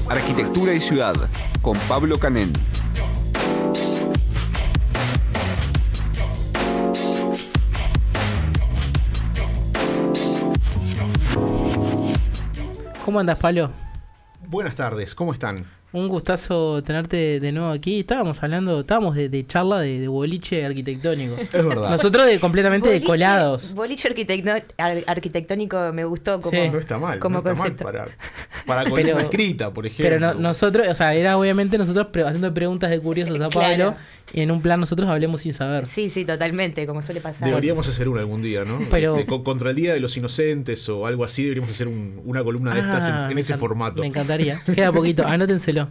Arquitectura y Ciudad, con Pablo Canén. ¿Cómo andas, Pablo? Buenas tardes, ¿cómo están? Un gustazo tenerte de nuevo aquí. Estábamos de charla de boliche arquitectónico. Es verdad. Nosotros completamente decolados. Boliche arquitectónico me gustó como, no está mal, como no está concepto. mal para columna escrita, por ejemplo. Pero nosotros, o sea, era obviamente nosotros haciendo preguntas de curiosos a Pablo, Claro. y en un plan nosotros hablemos sin saber. Sí, totalmente, como suele pasar. Deberíamos hacer una algún día, ¿no? Pero- Contra el Día de los Inocentes o algo así, deberíamos hacer una columna de estas en ese formato. Me encantaría. Queda poquito, anótenselo.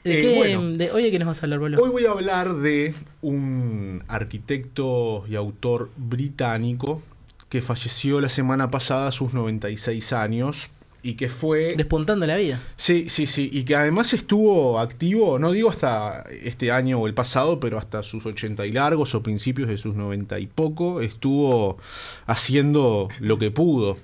Bueno. Hoy de qué nos vas a hablar, Pablo? Hoy voy a hablar de un arquitecto y autor británico que falleció la semana pasada a sus 96 años y que fue... Despuntando la vida. Sí, y que además estuvo activo, no digo hasta este año o el pasado, pero hasta sus 80 y largos o principios de sus 90 y poco, estuvo haciendo lo que pudo.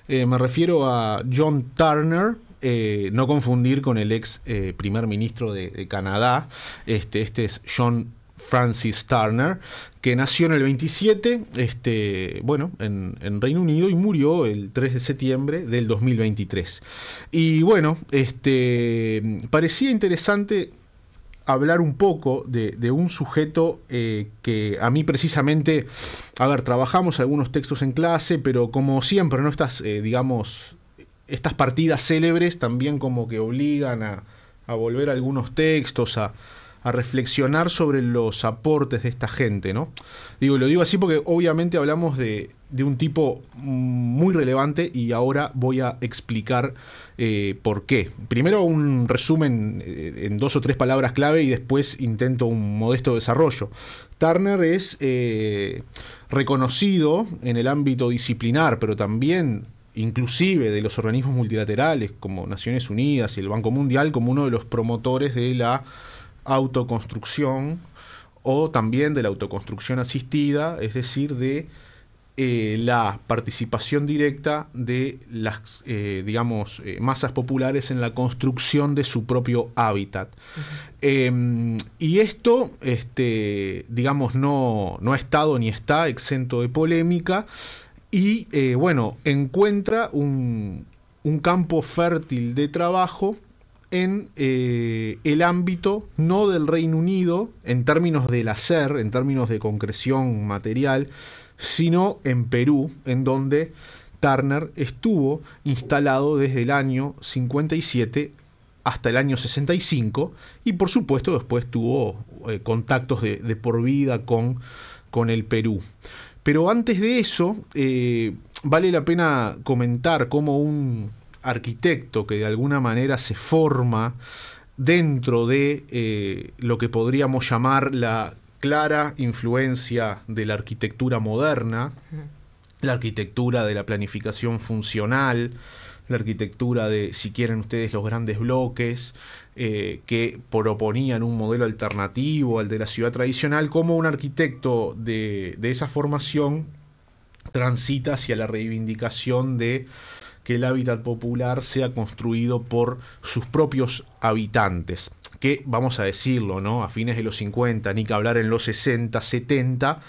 Me refiero a John Turner. No confundir con el ex primer ministro de Canadá. Este es John Francis Turner, que nació en el 27, en Reino Unido, y murió el 3 de septiembre del 2023. Y bueno, parecía interesante hablar un poco de un sujeto que a mí precisamente, trabajamos algunos textos en clase, pero como siempre, ¿no? Estas partidas célebres también como que obligan a volver a algunos textos, a reflexionar sobre los aportes de esta gente, ¿no? Lo digo así porque obviamente hablamos de un tipo muy relevante y ahora voy a explicar por qué. Primero un resumen en 2 o 3 palabras clave y después intento un modesto desarrollo. Turner es reconocido en el ámbito disciplinar, pero también inclusive de los organismos multilaterales como Naciones Unidas y el Banco Mundial, como uno de los promotores de la autoconstrucción o también de la autoconstrucción asistida, es decir, de la participación directa de las, masas populares en la construcción de su propio hábitat. Y esto, no ha estado ni está exento de polémica. Y encuentra un campo fértil de trabajo en el ámbito no del Reino Unido, en términos del hacer, en términos de concreción material, sino en Perú, en donde Turner estuvo instalado desde el año 57 hasta el año 65, y por supuesto después tuvo contactos de por vida con el Perú. Pero antes de eso, vale la pena comentar cómo un arquitecto que de alguna manera se forma dentro de lo que podríamos llamar la clara influencia de la arquitectura moderna, la arquitectura de la planificación funcional, la arquitectura de, si quieren ustedes, los grandes bloques, que proponían un modelo alternativo al de la ciudad tradicional, como un arquitecto de esa formación transita hacia la reivindicación de que el hábitat popular sea construido por sus propios habitantes, que, vamos a decirlo, ¿no? A fines de los 50, ni que hablar en los 60, 70,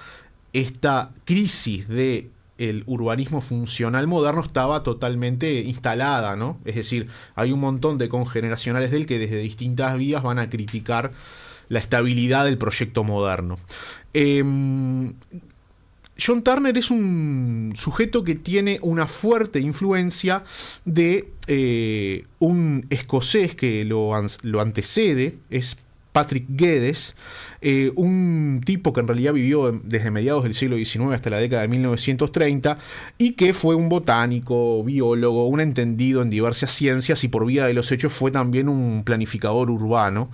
esta crisis de el urbanismo funcional moderno estaba totalmente instalada, ¿no? Es decir, hay un montón de congeneracionales de él que desde distintas vías van a criticar la estabilidad del proyecto moderno. John Turner es un sujeto que tiene una fuerte influencia de un escocés que lo antecede, es Patrick Geddes, un tipo que en realidad vivió desde mediados del siglo XIX hasta la década de 1930 y que fue un botánico, biólogo, un entendido en diversas ciencias y por vía de los hechos fue también un planificador urbano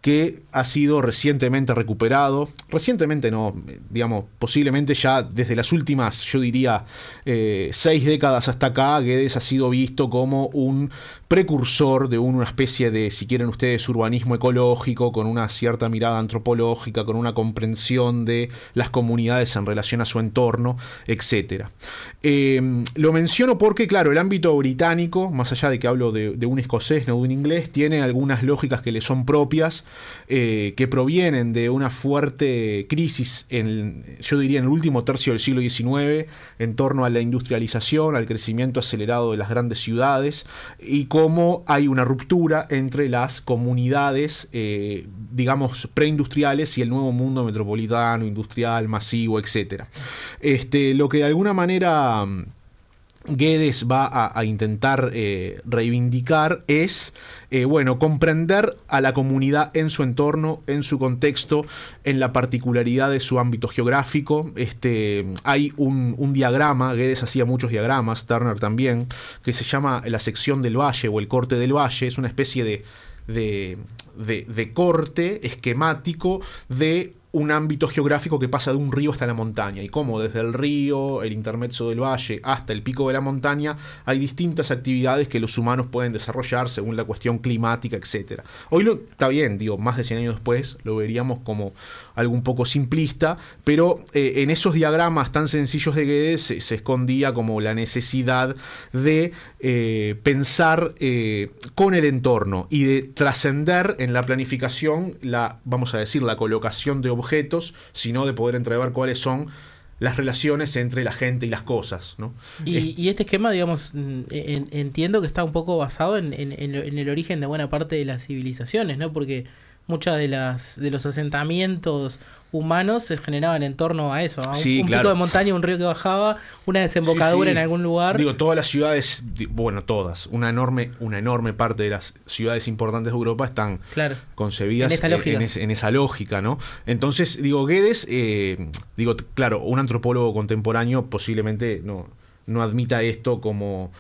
que ha sido recientemente recuperado. Recientemente no, digamos, posiblemente ya desde las últimas, yo diría, 6 décadas hasta acá, Guedes ha sido visto como un precursor de una especie de, si quieren ustedes, urbanismo ecológico, con una cierta mirada antropológica, con una comprensión de las comunidades en relación a su entorno, etc. Lo menciono porque, claro, el ámbito británico, más allá de que hablo de un escocés, no de un inglés, tiene algunas lógicas que le son propias, que provienen de una fuerte crisis, yo diría, en el último tercio del siglo XIX, en torno a la industrialización, al crecimiento acelerado de las grandes ciudades, y cómo hay una ruptura entre las comunidades, digamos, preindustriales y el nuevo mundo metropolitano, industrial, masivo, etc. Lo que de alguna manera Guedes va a intentar reivindicar es, bueno, comprender a la comunidad en su entorno, en su contexto, en la particularidad de su ámbito geográfico. Hay un diagrama, Guedes hacía muchos diagramas, Turner también, que se llama la sección del valle o el corte del valle. Es una especie de corte esquemático de un ámbito geográfico que pasa de un río hasta la montaña, y cómo desde el río, el intermezzo del valle, hasta el pico de la montaña hay distintas actividades que los humanos pueden desarrollar según la cuestión climática, etc. Hoy está bien, digo, más de 100 años después lo veríamos como algo un poco simplista, pero en esos diagramas tan sencillos de Guedes se escondía como la necesidad de pensar con el entorno y de trascender en la planificación vamos a decir, la colocación de objetos, sino de poder entrever cuáles son las relaciones entre la gente y las cosas, ¿no? Y este esquema, digamos, entiendo que está un poco basado en el origen de buena parte de las civilizaciones, ¿no? Porque muchas de los asentamientos humanos se generaban en torno a eso, a un pico de montaña, un río que bajaba, una desembocadura en algún lugar. Digo, todas las ciudades, bueno, todas, una enorme parte de las ciudades importantes de Europa están concebidas en esa lógica, ¿no? Entonces, digo, Guedes, claro, un antropólogo contemporáneo posiblemente no admita esto como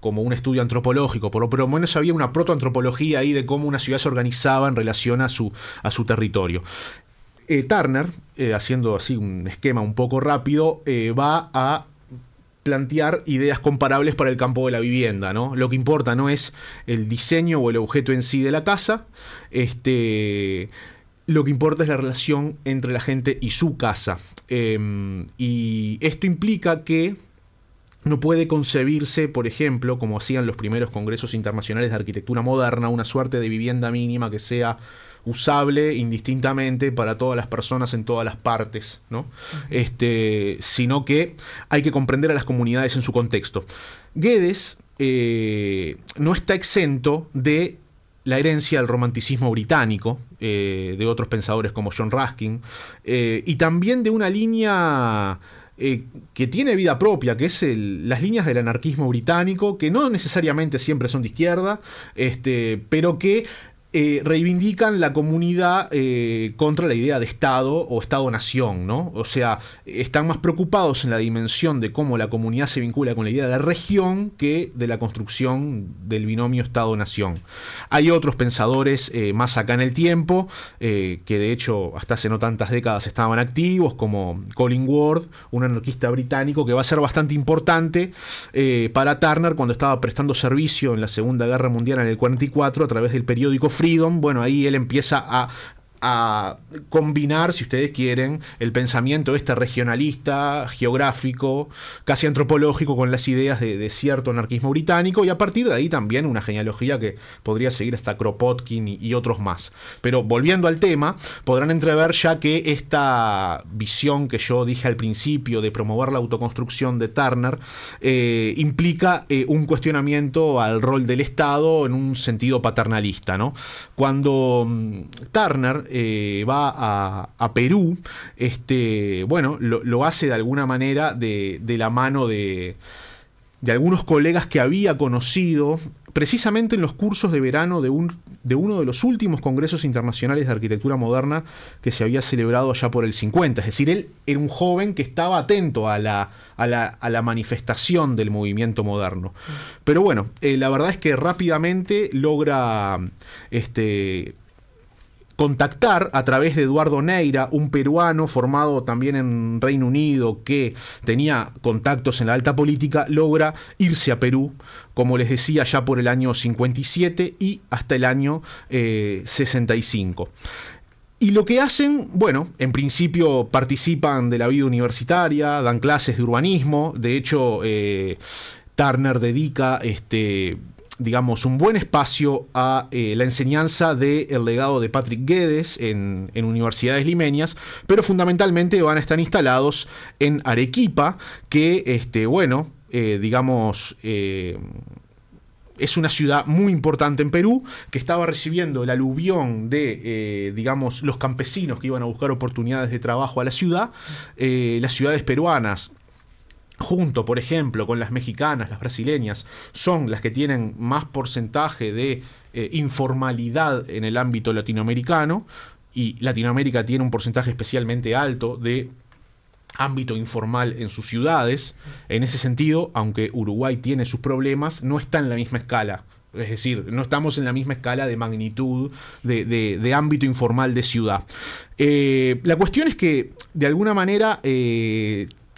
un estudio antropológico, pero por lo menos había una protoantropología ahí de cómo una ciudad se organizaba en relación a su territorio. Turner, haciendo así un esquema un poco rápido, va a plantear ideas comparables para el campo de la vivienda, ¿no? Lo que importa no es el diseño o el objeto en sí de la casa, lo que importa es la relación entre la gente y su casa. Y esto implica que no puede concebirse, por ejemplo, como hacían los primeros congresos internacionales de arquitectura moderna, una suerte de vivienda mínima que sea usable indistintamente para todas las personas en todas las partes, ¿no? Sino que hay que comprender a las comunidades en su contexto. Guedes no está exento de la herencia del romanticismo británico, de otros pensadores como John Ruskin, y también de una línea que tiene vida propia, que es las líneas del anarquismo británico, que no necesariamente siempre son de izquierda, pero que reivindican la comunidad contra la idea de Estado o Estado-nación, ¿no? O sea, están más preocupados en la dimensión de cómo la comunidad se vincula con la idea de la región que de la construcción del binomio Estado-nación. Hay otros pensadores más acá en el tiempo, que de hecho hasta hace no tantas décadas estaban activos, como Colin Ward, un anarquista británico que va a ser bastante importante para Turner cuando estaba prestando servicio en la Segunda Guerra Mundial en el 44 a través del periódico Freedom. Bueno, ahí él empieza a combinar, si ustedes quieren, el pensamiento regionalista, geográfico, casi antropológico, con las ideas de cierto anarquismo británico, y a partir de ahí también una genealogía que podría seguir hasta Kropotkin y otros más. Pero volviendo al tema, podrán entrever ya que esta visión que yo dije al principio de promover la autoconstrucción de Turner implica un cuestionamiento al rol del Estado en un sentido paternalista, ¿no? Cuando Turner va a Perú, bueno, lo hace de alguna manera de la mano de algunos colegas que había conocido precisamente en los cursos de verano de uno de los últimos congresos internacionales de arquitectura moderna que se había celebrado allá por el 50. Es decir, él era un joven que estaba atento a la manifestación del movimiento moderno. Pero bueno, la verdad es que rápidamente logra contactar a través de Eduardo Neira, un peruano formado también en Reino Unido que tenía contactos en la alta política, logra irse a Perú, como les decía, ya por el año 57 y hasta el año 65. Y lo que hacen, bueno, en principio participan de la vida universitaria, dan clases de urbanismo. De hecho, Turner dedica digamos, un buen espacio a la enseñanza del legado de Patrick Guedes en universidades limeñas, pero fundamentalmente van a estar instalados en Arequipa, que, bueno, digamos, es una ciudad muy importante en Perú, que estaba recibiendo el aluvión de, digamos, los campesinos que iban a buscar oportunidades de trabajo a la ciudad. Las ciudades peruanas, junto, por ejemplo, con las mexicanas, las brasileñas, son las que tienen más porcentaje de informalidad en el ámbito latinoamericano, y Latinoamérica tiene un porcentaje especialmente alto de ámbito informal en sus ciudades. En ese sentido, aunque Uruguay tiene sus problemas, no está en la misma escala. Es decir, no estamos en la misma escala de magnitud de ámbito informal de ciudad. La cuestión es que, de alguna manera,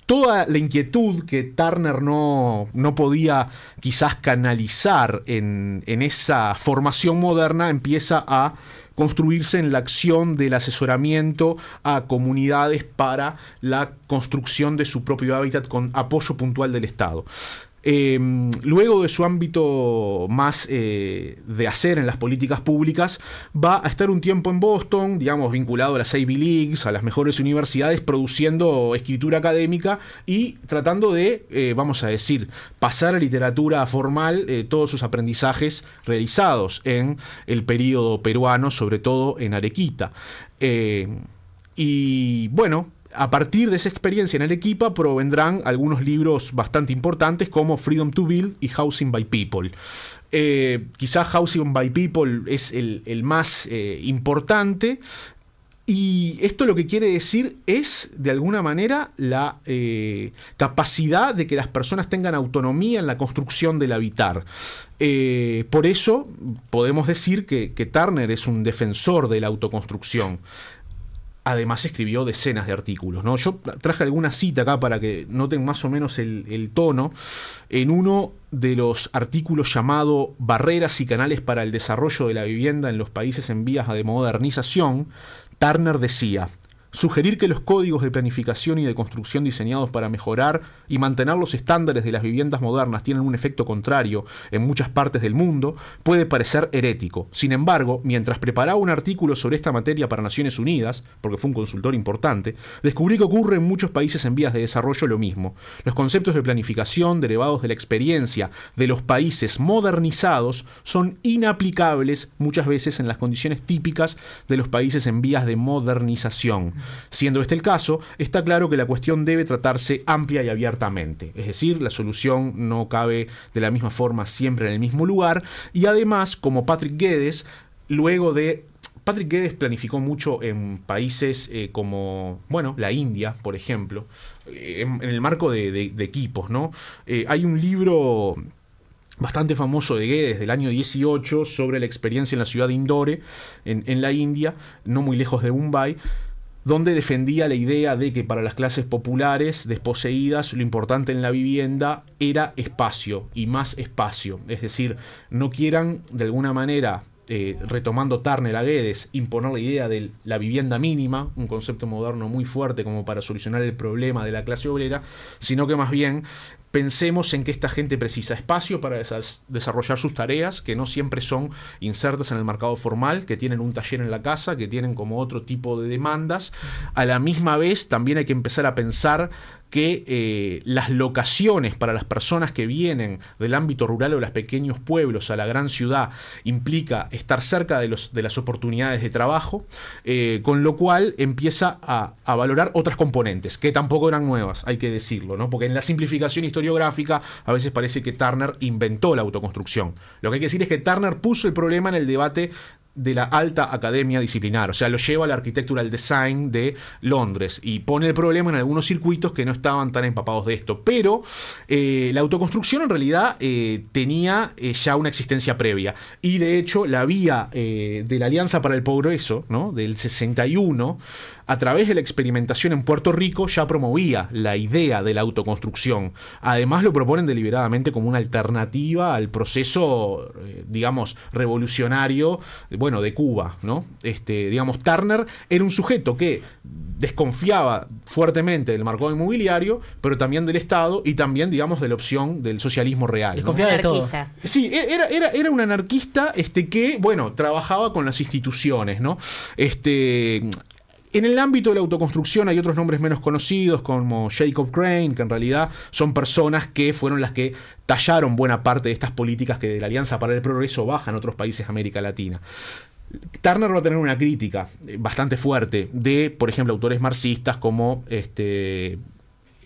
toda la inquietud que Turner no podía quizás canalizar en esa formación moderna empieza a construirse en la acción del asesoramiento a comunidades para la construcción de su propio hábitat con apoyo puntual del Estado. Luego de su ámbito más de hacer en las políticas públicas, va a estar un tiempo en Boston, digamos, vinculado a las Ivy Leagues, a las mejores universidades, produciendo escritura académica y tratando de, vamos a decir, pasar a literatura formal todos sus aprendizajes realizados en el período peruano, sobre todo en Arequipa. Y bueno, a partir de esa experiencia en Arequipa provendrán algunos libros bastante importantes como Freedom to Build y Housing by People. Quizás Housing by People es el más importante, y esto lo que quiere decir es, de alguna manera, la capacidad de que las personas tengan autonomía en la construcción del habitar. Por eso podemos decir que Turner es un defensor de la autoconstrucción. Además escribió decenas de artículos, ¿no? Yo traje alguna cita acá para que noten más o menos el tono. En uno de los artículos llamado Barreras y canales para el desarrollo de la vivienda en los países en vías de modernización, Turner decía: sugerir que los códigos de planificación y de construcción diseñados para mejorar y mantener los estándares de las viviendas modernas tienen un efecto contrario en muchas partes del mundo puede parecer herético. Sin embargo, mientras preparaba un artículo sobre esta materia para Naciones Unidas, porque fue un consultor importante, descubrí que ocurre en muchos países en vías de desarrollo lo mismo. Los conceptos de planificación derivados de la experiencia de los países modernizados son inaplicables muchas veces en las condiciones típicas de los países en vías de modernización. Siendo este el caso, está claro que la cuestión debe tratarse amplia y abiertamente, es decir, la solución no cabe de la misma forma siempre en el mismo lugar, y además, como Patrick Guedes planificó mucho en países como, bueno, la India, por ejemplo, en el marco de equipos, ¿no? Hay un libro bastante famoso de Guedes del año 18 sobre la experiencia en la ciudad de Indore, en la India, no muy lejos de Mumbai, donde defendía la idea de que para las clases populares desposeídas lo importante en la vivienda era espacio y más espacio. Es decir, no quieran de alguna manera, retomando Turner a Guedes, imponer la idea de la vivienda mínima, un concepto moderno muy fuerte como para solucionar el problema de la clase obrera, sino que más bien pensemos en que esta gente precisa espacio para desarrollar sus tareas, que no siempre son insertas en el mercado formal, que tienen un taller en la casa, que tienen como otro tipo de demandas. A la misma vez, también hay que empezar a pensar que las locaciones para las personas que vienen del ámbito rural o de los pequeños pueblos a la gran ciudad implica estar cerca de las oportunidades de trabajo, con lo cual empieza a valorar otras componentes, que tampoco eran nuevas, hay que decirlo, ¿no? Porque en la simplificación historiográfica a veces parece que Turner inventó la autoconstrucción. Lo que hay que decir es que Turner puso el problema en el debate de la Alta Academia Disciplinar, o sea, lo lleva al Architectural Design de Londres y pone el problema en algunos circuitos que no estaban tan empapados de esto. Pero la autoconstrucción en realidad tenía ya una existencia previa, y de hecho la vía de la Alianza para el Progreso, ¿no?, del 61, a través de la experimentación en Puerto Rico, ya promovía la idea de la autoconstrucción. Además lo proponen deliberadamente como una alternativa al proceso, digamos, revolucionario, bueno, de Cuba, ¿no? Digamos, Turner era un sujeto que desconfiaba fuertemente del mercado inmobiliario, pero también del Estado y también, digamos, de la opción del socialismo real, ¿no? Desconfiaba de todo. Sí, era un anarquista que, bueno, trabajaba con las instituciones, ¿no? En el ámbito de la autoconstrucción hay otros nombres menos conocidos, como Jacob Crane, que en realidad son personas que fueron las que tallaron buena parte de estas políticas que de la Alianza para el Progreso bajan a otros países de América Latina. Turner va a tener una crítica bastante fuerte de, por ejemplo, autores marxistas como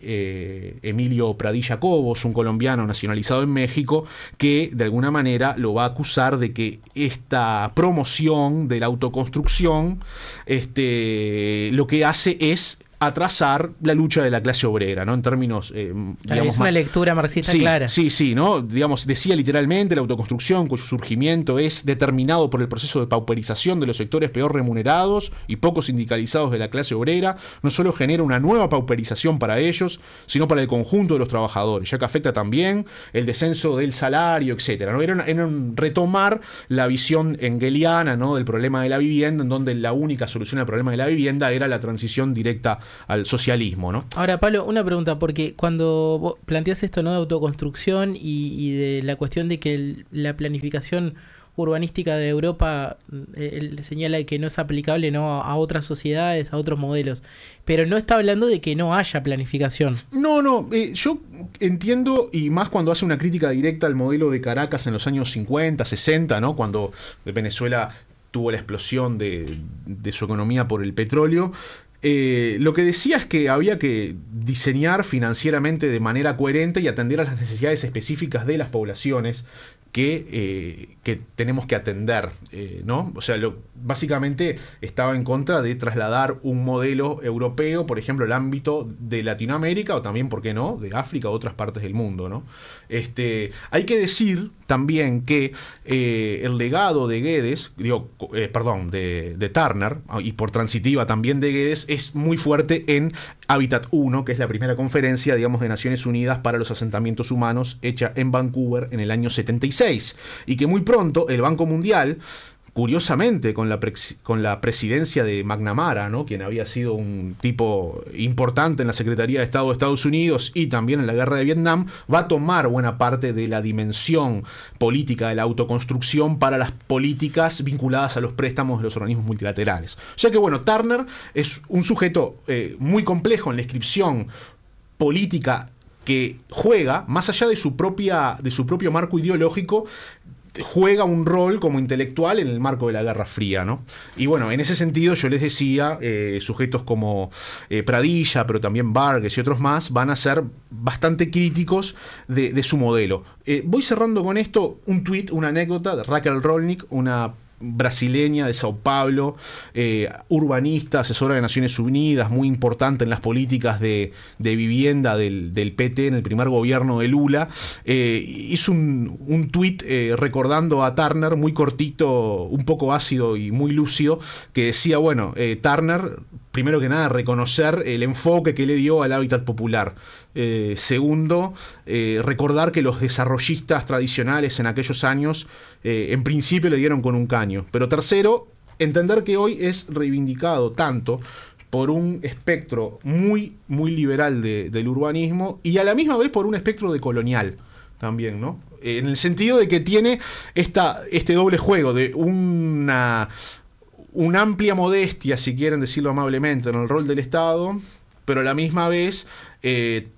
Emilio Pradilla Cobos, un colombiano nacionalizado en México, que de alguna manera lo va a acusar de que esta promoción de la autoconstrucción lo que hace es atrasar la lucha de la clase obrera, ¿no? En términos, digamos, es una lectura marxista clara. Sí, ¿no? Digamos, decía literalmente la autoconstrucción, cuyo surgimiento es determinado por el proceso de pauperización de los sectores peor remunerados y poco sindicalizados de la clase obrera, no solo genera una nueva pauperización para ellos, sino para el conjunto de los trabajadores, ya que afecta también el descenso del salario, etcétera, ¿no? Era un retomar la visión engeliana, ¿no?, del problema de la vivienda, en donde la única solución al problema de la vivienda era la transición directa al socialismo, ¿no? Ahora, Pablo, una pregunta, porque cuando vos planteas esto, ¿no?, de autoconstrucción y de la cuestión de que la planificación urbanística de Europa señala que no es aplicable, ¿no?, a otras sociedades, a otros modelos, pero no está hablando de que no haya planificación. No, yo entiendo, y más cuando hace una crítica directa al modelo de Caracas en los años 50, 60, ¿no?, cuando Venezuela tuvo la explosión de su economía por el petróleo. Lo que decía es que había que diseñar financieramente de manera coherente y atender a las necesidades específicas de las poblaciones que tenemos que atender, ¿no? O sea, básicamente estaba en contra de trasladar un modelo europeo, por ejemplo, al ámbito de Latinoamérica o también, ¿por qué no?, de África o otras partes del mundo, ¿no? Hay que decir también que el legado de Guedes, de Turner, y por transitiva también de Guedes, es muy fuerte en Hábitat 1, que es la primera conferencia, digamos, de Naciones Unidas para los asentamientos humanos, hecha en Vancouver en el año 76, y que muy pronto el Banco Mundial, curiosamente con la presidencia de McNamara, ¿no?, quien había sido un tipo importante en la Secretaría de Estado de Estados Unidos y también en la guerra de Vietnam, va a tomar buena parte de la dimensión política de la autoconstrucción para las políticas vinculadas a los préstamos de los organismos multilaterales. O sea que, bueno, Turner es un sujeto muy complejo en la inscripción política, que juega, más allá de su propio marco ideológico, juega un rol como intelectual en el marco de la Guerra Fría, ¿no? Y bueno, en ese sentido yo les decía, sujetos como Pradilla, pero también Vargas y otros más, van a ser bastante críticos de su modelo. Voy cerrando con esto un tuit, una anécdota de Raquel Rolnick, una brasileña de Sao Paulo, urbanista, asesora de Naciones Unidas, muy importante en las políticas de vivienda del PT en el primer gobierno de Lula. Hizo un tuit recordando a Turner, muy cortito, un poco ácido y muy lúcido, que decía, bueno, Turner, primero que nada, reconocer el enfoque que le dio al hábitat popular. Segundo, recordar que los desarrollistas tradicionales en aquellos años en principio le dieron con un caño. Pero tercero, entender que hoy es reivindicado tanto por un espectro muy, muy liberal del urbanismo y a la misma vez por un espectro de colonial también, ¿no? En el sentido de que tiene este doble juego de una amplia modestia, si quieren decirlo amablemente, en el rol del Estado, pero a la misma vez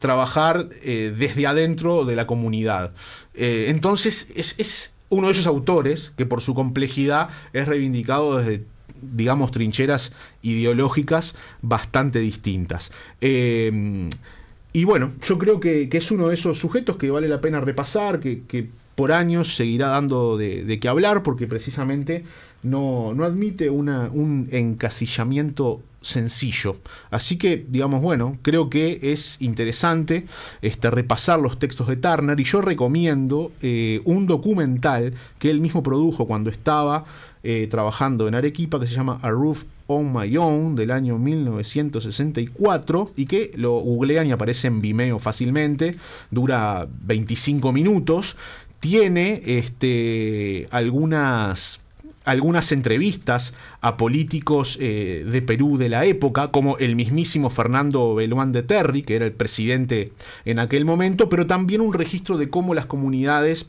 trabajar desde adentro de la comunidad. Entonces es uno de esos autores que por su complejidad es reivindicado desde, digamos, trincheras ideológicas bastante distintas. Y bueno, yo creo que es uno de esos sujetos que vale la pena repasar, que por años seguirá dando de qué hablar, porque precisamente no admite un encasillamiento sencillo. Así que, digamos, bueno, creo que es interesante repasar los textos de Turner, y yo recomiendo un documental que él mismo produjo cuando estaba trabajando en Arequipa, que se llama A Roof on My Own, del año 1964, y que lo googlean y aparece en Vimeo fácilmente. Dura 25 minutos. Tiene algunas entrevistas a políticos de Perú de la época, como el mismísimo Fernando Beloan de Terry, que era el presidente en aquel momento, pero también un registro de cómo las comunidades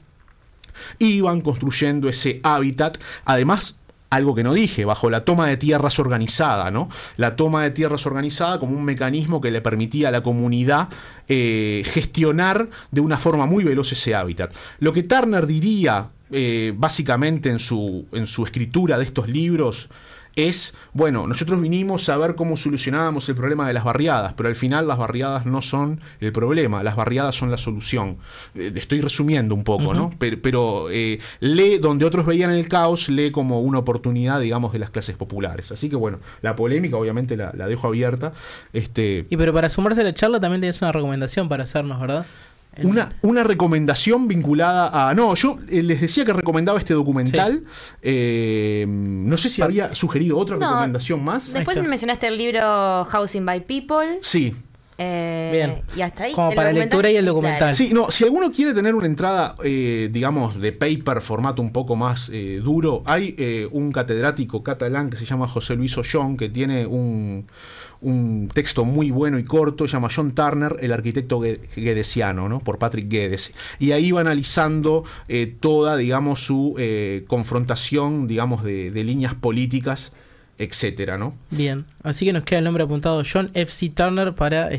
iban construyendo ese hábitat. Además, algo que no dije, bajo la toma de tierras organizada, ¿no? La toma de tierras organizada como un mecanismo que le permitía a la comunidad gestionar de una forma muy veloz ese hábitat. Lo que Turner diría básicamente en su escritura de estos libros es, bueno, nosotros vinimos a ver cómo solucionábamos el problema de las barriadas, pero al final las barriadas no son el problema, las barriadas son la solución. Estoy resumiendo un poco, ¿no? Pero lee donde otros veían el caos, lee como una oportunidad, digamos, de las clases populares. Así que bueno, la polémica obviamente la dejo abierta. Y pero para sumarse a la charla también tienes una recomendación para hacernos, ¿verdad? Una recomendación vinculada a... No, yo les decía que recomendaba este documental. Sí. No sé si había sugerido otra recomendación más. Después mencionaste el libro Housing by People. Sí. Bien. Y hasta ahí. Como para lectura y el documental. Claro. Sí, no, si alguno quiere tener una entrada, digamos, de paper, formato un poco más duro, hay un catedrático catalán que se llama José Luis Ollón, que tiene un texto muy bueno y corto, se llama John Turner, el arquitecto guedesiano, ¿no? Por Patrick Guedes. Y ahí va analizando toda, digamos, su confrontación, digamos, de líneas políticas, etcétera, ¿no? Bien, así que nos queda el nombre apuntado, John F.C. Turner, para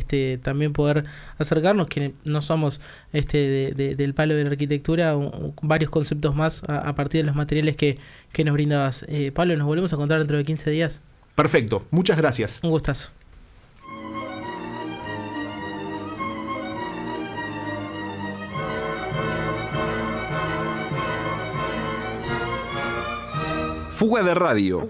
también poder acercarnos, que no somos del palo de la arquitectura, varios conceptos más a partir de los materiales que nos brindabas. Pablo, nos volvemos a encontrar dentro de 15 días. Perfecto, muchas gracias. Un gustazo. Fuga de Radio.